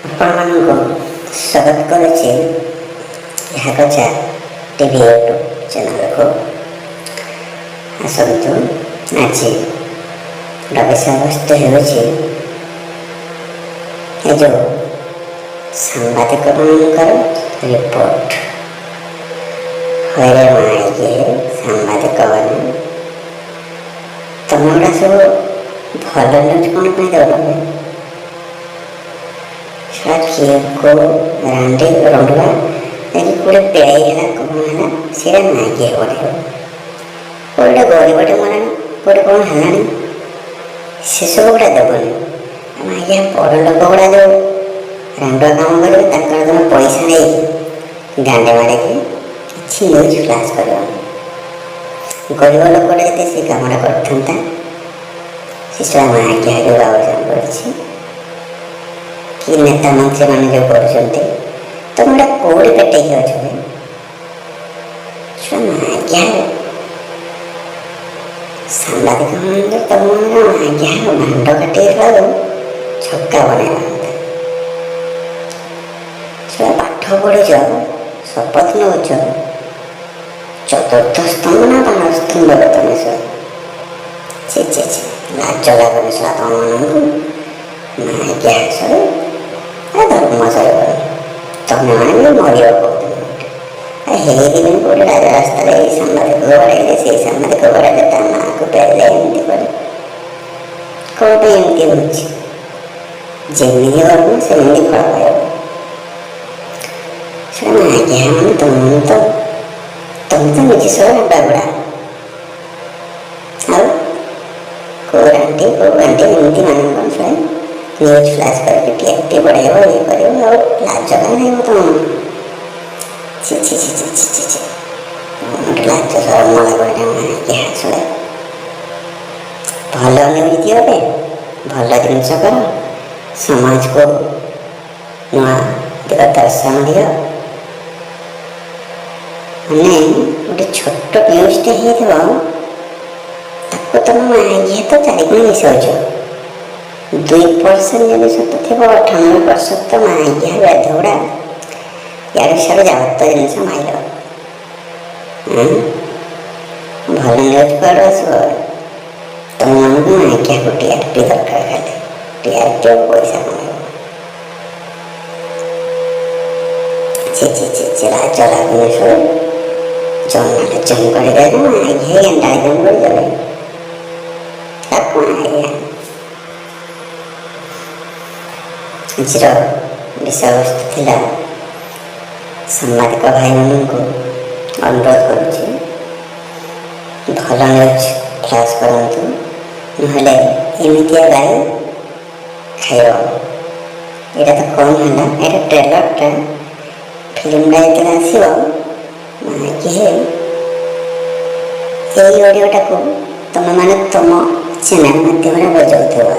ଆପଣମାନଙ୍କୁ ସ୍ୱାଗତ କରୁଛି ଏହାକଚା ଟିଭି ୟୁଟ୍ୟୁବ୍ ଚ୍ୟାନେଲକୁ। ଆସନ୍ତୁ, ଆଜି ବିଷୟବସ୍ତୁ ହେଉଛି ଏ ଯେଉଁ ସାମ୍ବାଦିକମାନଙ୍କର ରିପୋର୍ଟ। ହଇରେ ମାଇକି ସାମ୍ବାଦିକମାନେ ତମେ ଗୁଡ଼ା ସବୁ ଭଲ ନ୍ୟୁଜ୍ କ'ଣ ପାଇଁ ଦେଉନ? କିଏକୁ ରାଣ୍ଡି ରଣ୍ଡୁଆ କୋଉଠି ପେଡ଼େଇ ହେଲା କ'ଣ ହେଲା ସେଇଟା ନାଇକି ହେବନି। କୋଉଠି ଗରିବଟେ ମରାଣି, କୋଉଠି କ'ଣ ହେଲାଣି, ସେସବୁ ଗୁଡ଼ା ଦେବନି। ଆଜ୍ଞା ବଡ଼ ଲୋକ ଗୁଡ଼ା ଯେଉଁ ରାଣ୍ଡୁଆ କାମ କରିବେ ତାଙ୍କର ତୁମେ ପଇସା ନେଇକି ଗାଣ୍ଡେ ମାଡ଼ିକି କିଛି ନ୍ୟୁଜ୍ ଫ୍ଲାସ୍ କରିବନି। ଗରିବ ଲୋକଟା ଯଦି ସେ କାମଟା କରିଥାନ୍ତା, ସେସବୁ ମାଇକି ହାରି ବାବୁଜାନ କରିଛି କି ନେତା ମନ୍ତ୍ରୀମାନେ ଯେଉଁ କରୁଛନ୍ତି, ତମେ ଗୋଟେ କୋଉଠି ପେଟେଇକି ଅଛ? ଆଜ୍ଞା ସାମ୍ବାଦିକ ମାନଙ୍କର ତମର ଆଜ୍ଞା ଭାଣ୍ଡ କାଟିଗଲାରୁ ଛକା ବନେଇବା କଥା। ସେଟା ପାଠ ପଢ଼ୁଛ, ଶପଥ ନେଉଛ, ଚତୁର୍ଥ ସ୍ତମ୍ଭ ନା ପାଞ୍ଚ ସ୍ତମ୍ଭରେ ତମେ ସବୁ ଲାଜ ଲାଗୁନି ସେଟା ତମମାନଙ୍କୁ। ଆଜ୍ଞା ସରେ ଧର୍ମ ସରିବନି, ତମେ ମାନେ ବି ମରିବ କହୁଥିଲ। ହେଇଥିପାଇଁ ଗୋଟେ ରାଜରାସ୍ତାରେ ଏଇ ସାମ୍ବାଦିକ ଗଡ଼େଇଲେ, ସେଇ ସାମ୍ବାଦିକ ଗଡ଼େଇଲେ, ତା ମାଆକୁ ପେରିଲେ, ଏମିତି କଲେ। କ'ଣ ପାଇଁ ଏମିତି ହେଉଛି? ଯେମିତି କର୍ମ ସେମିତି ଫଳ ପାଇବ। ଶୁଣ ଆଜ୍ଞା ମାନେ ତମେ ତ ନିଜେ ସବୁ ବାଗୁଡ଼ା। ଆଉ କୋଉ ଗାଣ୍ଠି ଏମିତି ମାନଙ୍କ ଶୁଣେ ନ୍ୟୁଜ୍ ଫ୍ଲାସ୍ କରିକି ଟିଆରପି ବଢ଼େଇବ, ଇଏ କରିବ। ଆଉ ଲାଜ କାହିଁ ନାହିଁ ତମ? ଲାଜ ସରମ ଲାଗୁନି। ଶୁଣେ ଭଲ ନ୍ୟୁଜ୍ ଦିଅ, ଭଲ ଜିନିଷ କର, ସମାଜକୁ ନୂଆ ଦିଗ ଦର୍ଶନ ଦିଅ। ମାନେ ଗୋଟେ ଛୋଟ ନ୍ୟୁଜ୍ଟେ ହେଇଥିବ, ତାକୁ ତମେ ଆଜ୍ଞା ତ ଚାରିଗୁଣ ମିଶାଉଛ। 2% ଯଦି ସତ ଥିବ, 98% ତ ଆଜ୍ଞା ବେଧଗୁଡ଼ା ଇଆଡ଼ୁ ସିଆଡ଼ୁ ଯାବତ ଜିନିଷ ମାଇଲ। ଭଲ ନ୍ୟୁଜ୍ କୁଆଡ଼ୁ ଆସିବ? ତମମାନଙ୍କୁ ଆଜ୍ଞାକୁ ଟିଆରପି ଦରକାର, ଖାଲି ଟିଆରପି ପଇସା କମାଇବ। ଲାଜ ଲାଗୁନି ସବୁ ଜନ୍ମଲୋଚନ କରିବେ ଆଜ୍ଞା ଗେଣ୍ଡାଳିଜମ କରିଦେବେ। ତାକୁ ଆଜ୍ଞା ଆଜିର ବିଷୟବସ୍ତୁ ଥିଲା, ସାମ୍ବାଦିକ ଭାଇମାନଙ୍କୁ ଅନୁରୋଧ କରୁଛି ଭଲ ନ୍ୟୁଜ୍ ଫ୍ଲାସ୍ କରନ୍ତୁ, ନହେଲେ ଏମିତିଆ ଗାଈ ଖାଇବ। ଏଇଟା ତ କମ୍ ହେଲା, ଏଇଟା ଟ୍ରେଲରଟା। ଫିଲ୍ମଟା ଯେତେବେଳେ ଆସିବ, କି ଏଇ ଅଡ଼ିଓଟାକୁ ତମେମାନେ ତମ ଚ୍ୟାନେଲ୍ ମାଧ୍ୟମରେ ବଜାଉଥିବ।